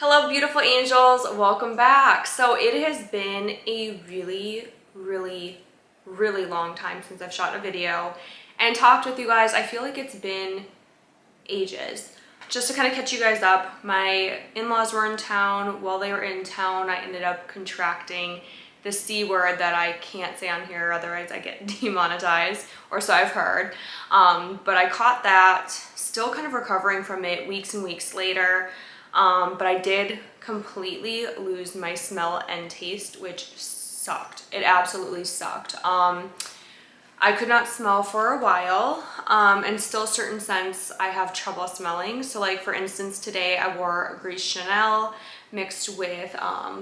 Hello beautiful angels, welcome back. So it has been a really long time since I've shot a video and talked with you guys. I feel like it's been ages. Just to kind of catch you guys up, my in-laws were in town. While they were in town, I ended up contracting the C word that I can't say on here, otherwise I get demonetized, or so I've heard. But I caught that, still kind of recovering from it weeks and weeks later. But I did completely lose my smell and taste, which sucked. It absolutely sucked. I could not smell for a while, and still certain scents I have trouble smelling. So like for instance, today I wore Gris Chanel mixed with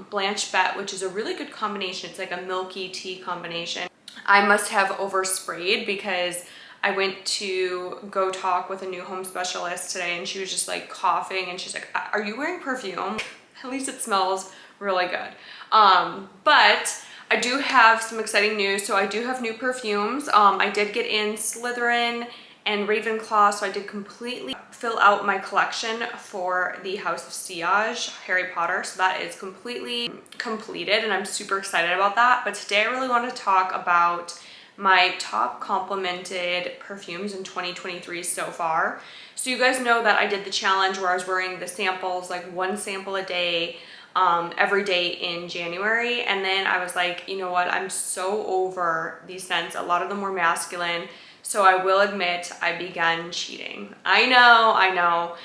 Blanche Bet, which is a really good combination. It's like a milky tea combination. I must have oversprayed because I went to go talk with a new home specialist today and she was just like coughing and she's like, are you wearing perfume? At least it smells really good. But I do have some exciting news. So I do have new perfumes. I did get in Slytherin and Ravenclaw, so I did completely fill out my collection for the House of Siege, Harry Potter. So that is completely completed and I'm super excited about that. But today I really want to talk about my top complimented perfumes in 2023 so far. So you guys know that I did the challenge where I was wearing the samples, like one sample a day, every day in January. And then I was like, you know what, I'm so over these scents. A lot of them were masculine. So I will admit I began cheating. I know.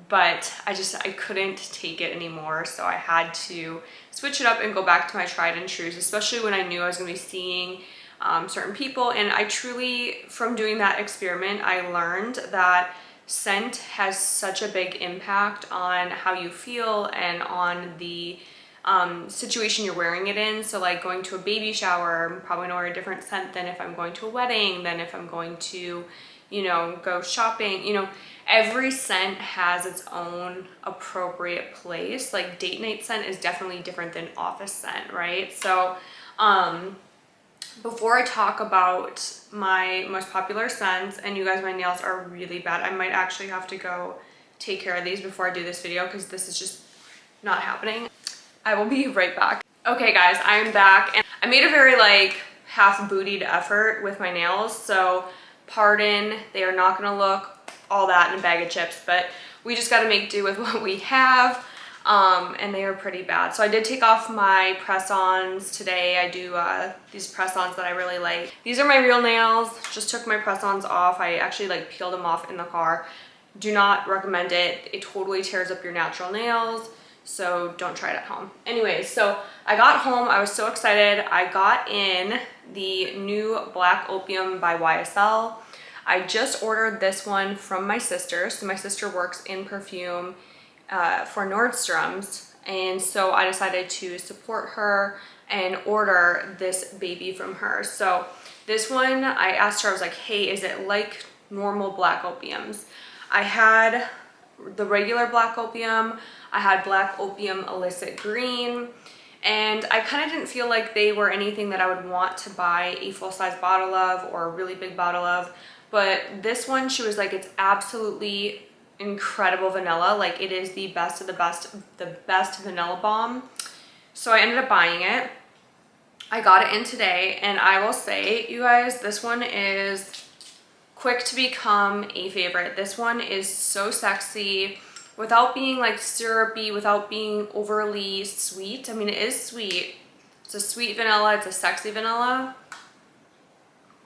But I couldn't take it anymore. So I had to switch it up and go back to my tried and trues, especially when I knew I was gonna be seeing certain people. And I truly, from doing that experiment, I learned that scent has such a big impact on how you feel and on the situation you're wearing it in. So like going to a baby shower, I'm probably gonna wear a different scent than if I'm going to a wedding, than if I'm going to, you know, go shopping. You know, every scent has its own appropriate place. Like date night scent is definitely different than office scent, right? So before I talk about my most popular scents, and you guys, my nails are really bad. I might actually have to go take care of these before I do this video because this is just not happening. I will be right back. Okay guys, I am back and I made a very like half-bootied effort with my nails. So pardon, they are not gonna look all that in a bag of chips, but we just gotta make do with what we have. And they are pretty bad. So I did take off my press-ons today. I do these press-ons that I really like. These are my real nails. Just took my press-ons off. I actually like peeled them off in the car. Do not recommend it. It totally tears up your natural nails. So don't try it at home. Anyways, so I got home. I was so excited. I got in the new Black Opium by YSL. I just ordered this one from my sister. So my sister works in perfume for Nordstrom's, and so I decided to support her and order this baby from her. So this one, I asked her, I was like, hey, is it like normal Black Opiums? I had the regular Black Opium, I had Black Opium Illicit Green, and I kind of didn't feel like they were anything that I would want to buy a full-size bottle of or a really big bottle of. But this one, she was like, it's absolutely incredible vanilla. Like it is the best of the best vanilla bomb. So I ended up buying it. I got it in today, and I will say, you guys, this one is quick to become a favorite. This one is so sexy without being like syrupy, without being overly sweet. I mean, it is sweet. It's a sweet vanilla, it's a sexy vanilla.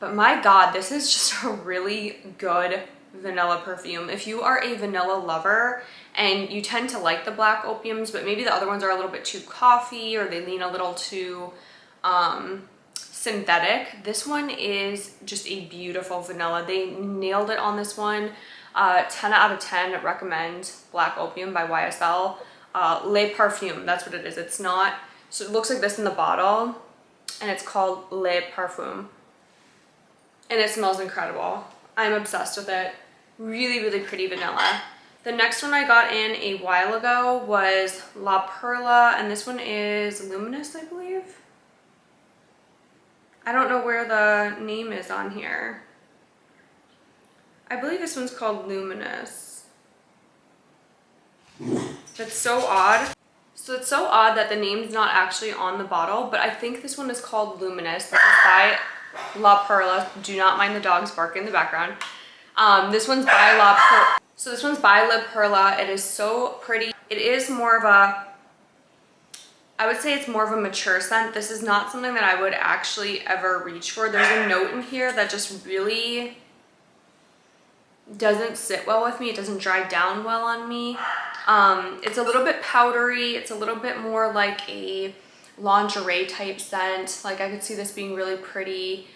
But my God, this is just a really good vanilla perfume. If you are a vanilla lover and you tend to like the Black Opiums, but maybe the other ones are a little bit too coffee or they lean a little too synthetic, this one is just a beautiful vanilla. They nailed it on this one. 10 out of 10 recommend Black Opium by YSL. Le Parfum, that's what it is. It's not, so it looks like this in the bottle and it's called Le Parfum. And it smells incredible. I'm obsessed with it. Really pretty vanilla. The next one I got in a while ago was La Perla, and this one is Luminous, I believe. I don't know where the name is on here. I believe this one's called Luminous. But That's so odd. So it's so odd that the name's not actually on the bottle, but I think this one is called Luminous. This is by La Perla. Do not mind the dogs barking in the background. This one's by La Perla. So this one's by La Perla. It is so pretty. It is more of a, I would say it's more of a mature scent. This is not something that I would actually ever reach for. There's a note in here that just really doesn't sit well with me. It doesn't dry down well on me. It's a little bit powdery. It's a little bit more like a lingerie type scent. Like I could see this being really pretty.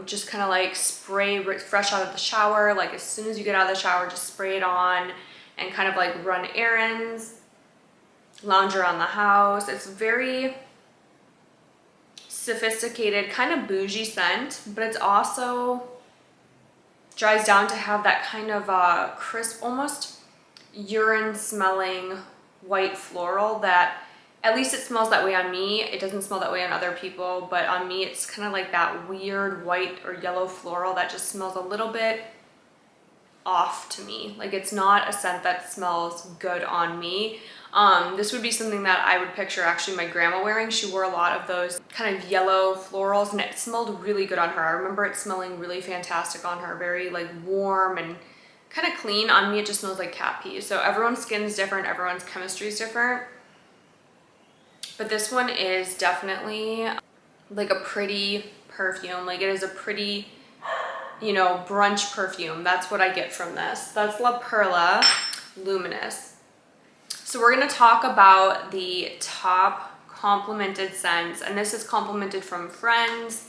Just kind of like spray fresh out of the shower. Like as soon as you get out of the shower, just spray it on and kind of like run errands, lounge around the house. It's very sophisticated, kind of bougie scent, but it's also dries down to have that kind of crisp, almost urine smelling white floral that, at least it smells that way on me. It doesn't smell that way on other people, but on me it's kind of like that weird white or yellow floral that just smells a little bit off to me. Like it's not a scent that smells good on me. This would be something that I would picture actually my grandma wearing. She wore a lot of those kind of yellow florals and it smelled really good on her. I remember it smelling really fantastic on her, very like warm and kind of clean. On me it just smells like cat pee. So everyone's skin is different, everyone's chemistry is different. But this one is definitely like a pretty perfume. Like it is a pretty, you know, brunch perfume. That's what I get from this. That's La Perla Luminous. So we're gonna talk about the top complimented scents, and this is complimented from friends,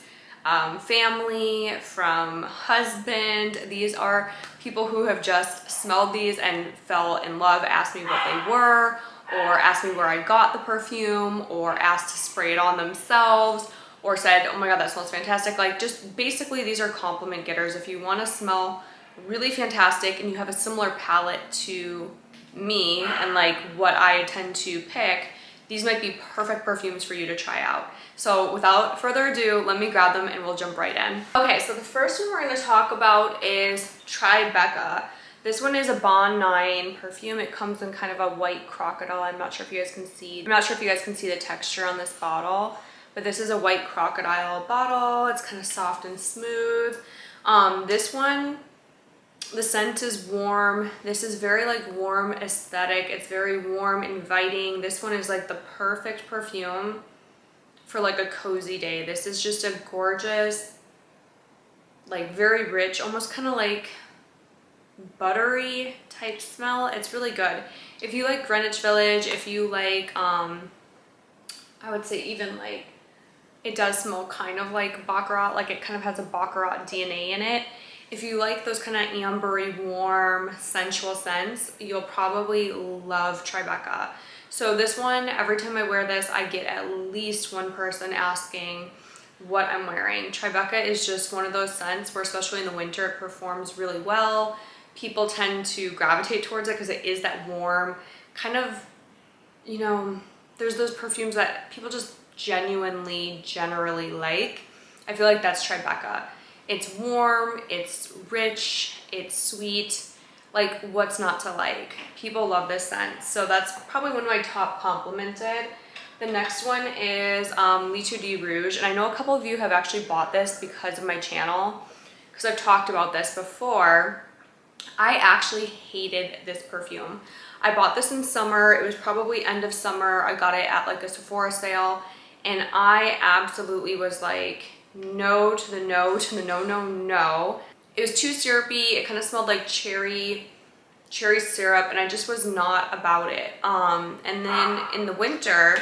family, from husband. These are people who have just smelled these and fell in love, asked me what they were, or asked me where I got the perfume, or asked to spray it on themselves, or said, oh my god, that smells fantastic. Like just basically these are compliment getters. If you want to smell really fantastic and you have a similar palette to me and like what I tend to pick, these might be perfect perfumes for you to try out. So without further ado, let me grab them and we'll jump right in. Okay, so the first one we're going to talk about is Tribeca. This one is a Bond 9 perfume. It comes in kind of a white crocodile. I'm not sure if you guys can see. I'm not sure if you guys can see the texture on this bottle, but this is a white crocodile bottle. It's kind of soft and smooth. This one, the scent is warm. This is very like warm aesthetic. It's very warm, inviting. This one is like the perfect perfume for like a cozy day. This is just a gorgeous, like very rich, almost kind of like buttery type smell. It's really good. If you like Greenwich Village, if you like, I would say even like, it does smell kind of like Baccarat, like it kind of has a Baccarat DNA in it. If you like those kind of ambery, warm, sensual scents, you'll probably love Tribeca. So this one, every time I wear this, I get at least one person asking what I'm wearing. Tribeca is just one of those scents where, especially in the winter, it performs really well. People tend to gravitate towards it because it is that warm kind of, you know, there's those perfumes that people just genuinely, generally like. I feel like that's Tribeca. It's warm, it's rich, it's sweet. Like, what's not to like? People love this scent. So that's probably one of my top complimented. The next one is Rouge. And I know a couple of you have actually bought this because of my channel, because I've talked about this before. I actually hated this perfume. I bought this in summer. It was probably end of summer. I got it at like a Sephora sale. And I absolutely was like, no to the no to the no, no, no. It was too syrupy. It kind of smelled like cherry syrup, and I just was not about it. And then in the winter,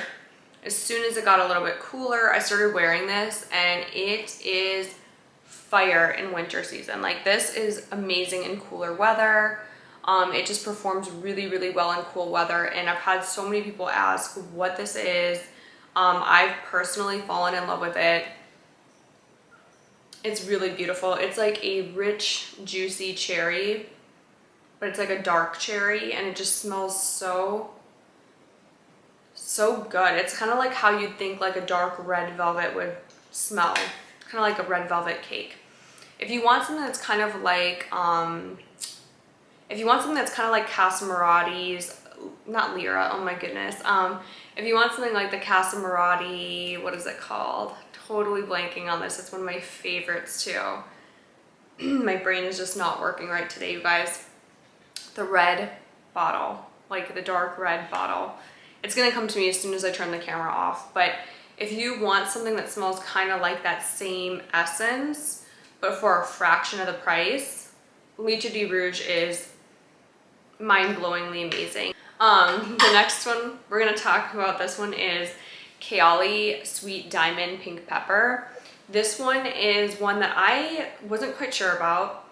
as soon as it got a little bit cooler, I started wearing this, and it is fire in winter season. Like, this is amazing in cooler weather. It just performs really, really well in cool weather, and I've had so many people ask what this is. I've personally fallen in love with it. It's really beautiful. It's like a rich, juicy cherry, but it's like a dark cherry, and it just smells so good. It's kind of like how you'd think like a dark red velvet would smell, kind of like a red velvet cake. If you want something that's kind of like, Casa Marati's not Lira, oh my goodness. If you want something like the Casa Marati, what is it called? Totally blanking on this. It's one of my favorites too. My brain is just not working right today, you guys. The red bottle, like the dark red bottle. It's gonna come to me as soon as I turn the camera off. But if you want something that smells kind of like that same essence, but for a fraction of the price, Lice de Rouge is mind-blowingly amazing. The next one we're gonna talk about, this one is Kayali Sweet Diamond Pink Pepper. This one is one that I wasn't quite sure about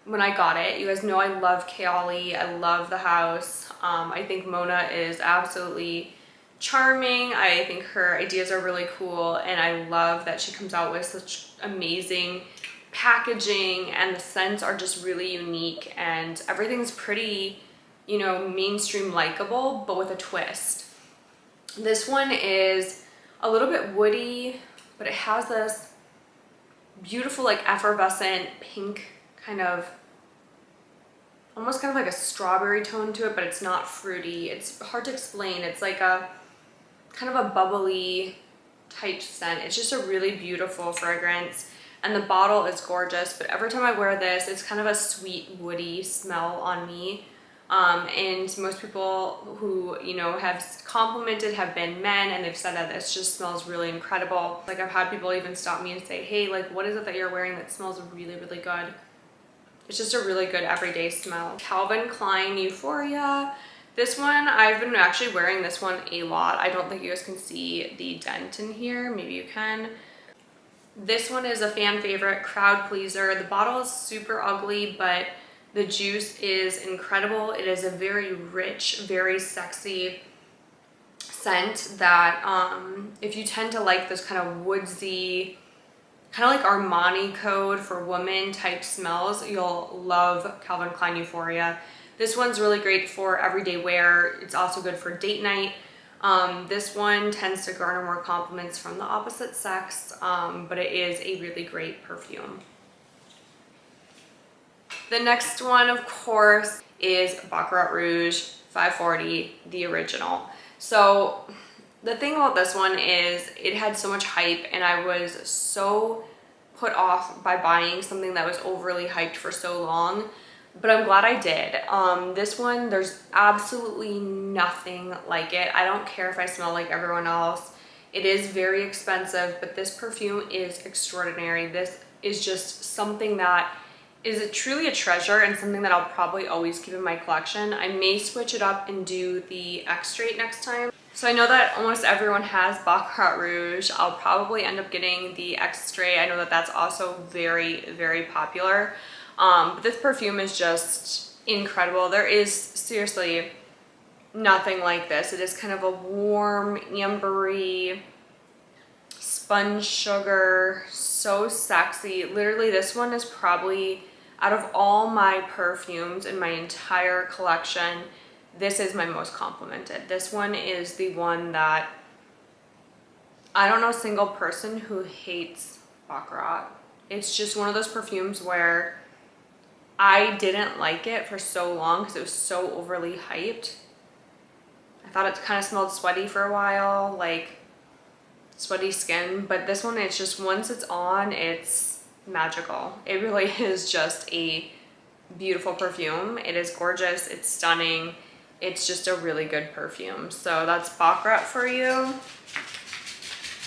when I got it. You guys know I love Kayali, I love the house. I think Mona is absolutely charming. I think her ideas are really cool, and I love that she comes out with such amazing packaging, and the scents are just really unique, and everything's pretty, you know, mainstream likable, but with a twist. This one is a little bit woody, but it has this beautiful, like effervescent pink kind of, almost kind of like a strawberry tone to it, but it's not fruity. It's hard to explain. It's like a kind of a bubbly type scent. It's just a really beautiful fragrance, and the bottle is gorgeous, but every time I wear this, it's kind of a sweet woody smell on me. And most people who, you know, have complimented have been men, and they've said that this just smells really incredible. Like, I've had people even stop me and say, hey, like, what is it that you're wearing that smells really, really good? It's just a really good everyday smell. Calvin Klein Euphoria. This one, I've been actually wearing this one a lot. I don't think you guys can see the dent in here. Maybe you can. This one is a fan favorite, crowd pleaser. The bottle is super ugly, but the juice is incredible. It is a very rich, very sexy scent that if you tend to like those kind of woodsy, kind of like Armani Code for women type smells, you'll love Calvin Klein Euphoria. This one's really great for everyday wear. It's also good for date night. This one tends to garner more compliments from the opposite sex, but it is a really great perfume. The next one, of course, is Baccarat Rouge 540, the original. So the thing about this one is it had so much hype, and I was so put off by buying something that was overly hyped for so long, but I'm glad I did. This one, there's absolutely nothing like it. I don't care if I smell like everyone else. It is very expensive, but this perfume is extraordinary. This is just something that is truly a treasure, and something that I'll probably always keep in my collection. I may switch it up and do the extrait next time. So I know that almost everyone has Baccarat Rouge. I'll probably end up getting the extrait. I know that that's also very, very popular. But this perfume is just incredible. There is seriously nothing like this. It is kind of a warm, ambery, sponge sugar, so sexy. Literally, this one is probably, out of all my perfumes in my entire collection, this is my most complimented. This one is the one that, I don't know a single person who hates Baccarat. It's just one of those perfumes where I didn't like it for so long because it was so overly hyped. I thought it kind of smelled sweaty for a while, like sweaty skin, but this one, it's just, once it's on, it's magical. It really is just a beautiful perfume. It is gorgeous, it's stunning, it's just a really good perfume. So that's Baccarat for you.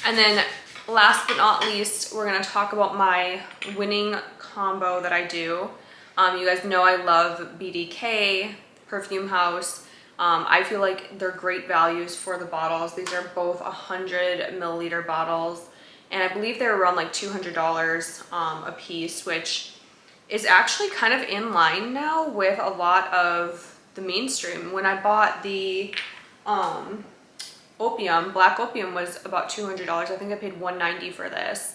And then last but not least, we're gonna talk about my winning combo that I do. You guys know I love BDK Perfume House. I feel like they're great values for the bottles. These are both 100 milliliter bottles, and I believe they're around like $200 a piece, which is actually kind of in line now with a lot of the mainstream. When I bought the Opium, Black Opium was about $200. I think I paid $190 for this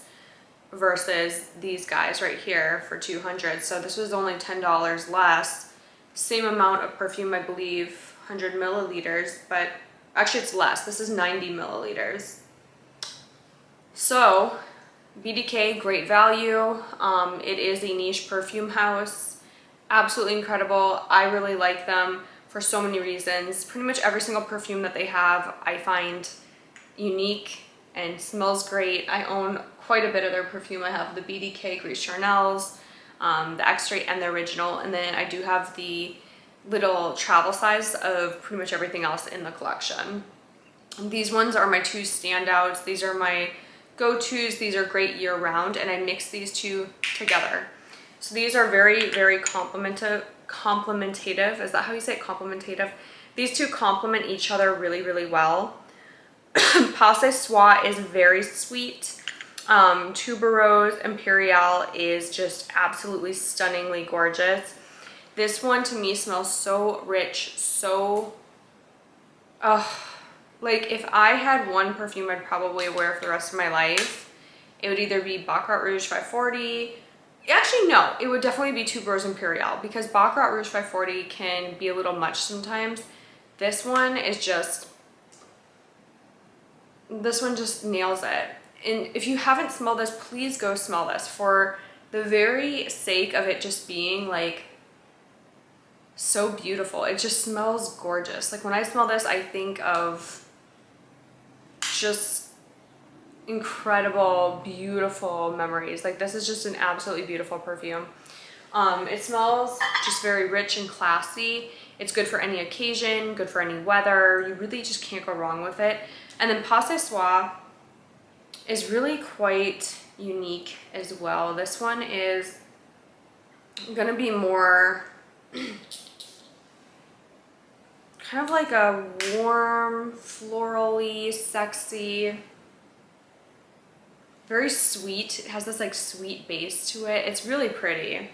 versus these guys right here for $200. So this was only $10 less. Same amount of perfume, I believe, 100 milliliters, but actually it's less. This is 90 milliliters. So BDK, great value. It is a niche perfume house. Absolutely incredible. I really like them. for so many reasons. Pretty much every single perfume that they have I find unique and smells great. I own quite a bit of their perfume. I have the BDK Gris Charnels, the X-Ray and the original, and then I do have the little travel size of pretty much everything else in the collection. These ones are my two standouts. These are my go-tos. These are great year-round, and I mix these two together. So these are very, very complementative. Is that how you say it? Complementative. These two complement each other really, really well. Pas Ce Soir is very sweet. Tubereuse Imperiale is just absolutely stunningly gorgeous. This one to me smells so rich, so like if I had one perfume I'd probably wear for the rest of my life, it would either be Baccarat Rouge 540. Actually, no, it would definitely be Tubereuse Imperiale, because Baccarat Rouge 540 can be a little much sometimes. This one just nails it. And if you haven't smelled this, please go smell this, for the very sake of it just being like so beautiful. It just smells gorgeous. Like when I smell this, I think of just incredible, beautiful memories. Like this is just an absolutely beautiful perfume. It smells just very rich and classy. It's good for any occasion, good for any weather. You really just can't go wrong with it. And then Pas Ce Soir is really quite unique as well. This one is gonna be more kind of like a warm, florally, sexy, very sweet. It has this like sweet base to it. It's really pretty.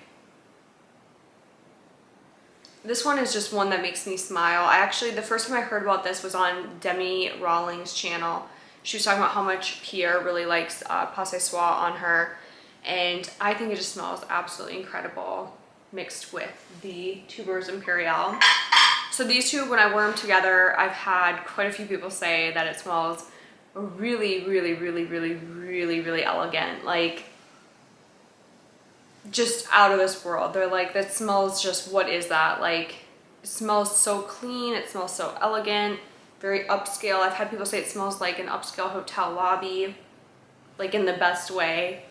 This one is just one that makes me smile. The first time I heard about this was on Demi Rawlings' channel. She was talking about how much Pierre really likes Pas Ce Soir on her, and I think it just smells absolutely incredible mixed with the Tubereuse Imperiale. So these two, when I wear them together, I've had quite a few people say that it smells really, really, really, really, really, really elegant. Like just out of this world. They're like, that smells just, what is that? Like it smells so clean. It smells so elegant, very upscale. I've had people say it smells like an upscale hotel lobby, like in the best way.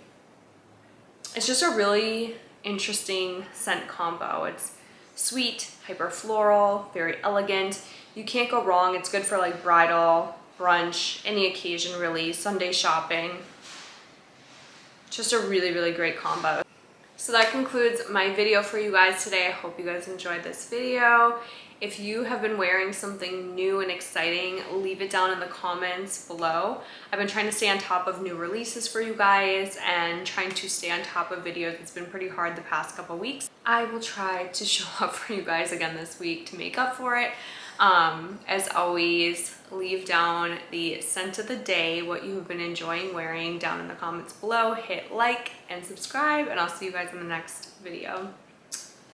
It's just a really interesting scent combo. It's sweet, hyper floral, very elegant. You can't go wrong. It's good for like bridal, brunch, any occasion really, Sunday shopping. Just a really, really great combo. So that concludes my video for you guys today. I hope you guys enjoyed this video. If you have been wearing something new and exciting, leave it down in the comments below. I've been trying to stay on top of new releases for you guys and trying to stay on top of videos. It's been pretty hard the past couple weeks. I will try to show up for you guys again this week to make up for it. As always, leave down the scent of the day, what you have been enjoying wearing down in the comments below. Hit like and subscribe, and I'll see you guys in the next video.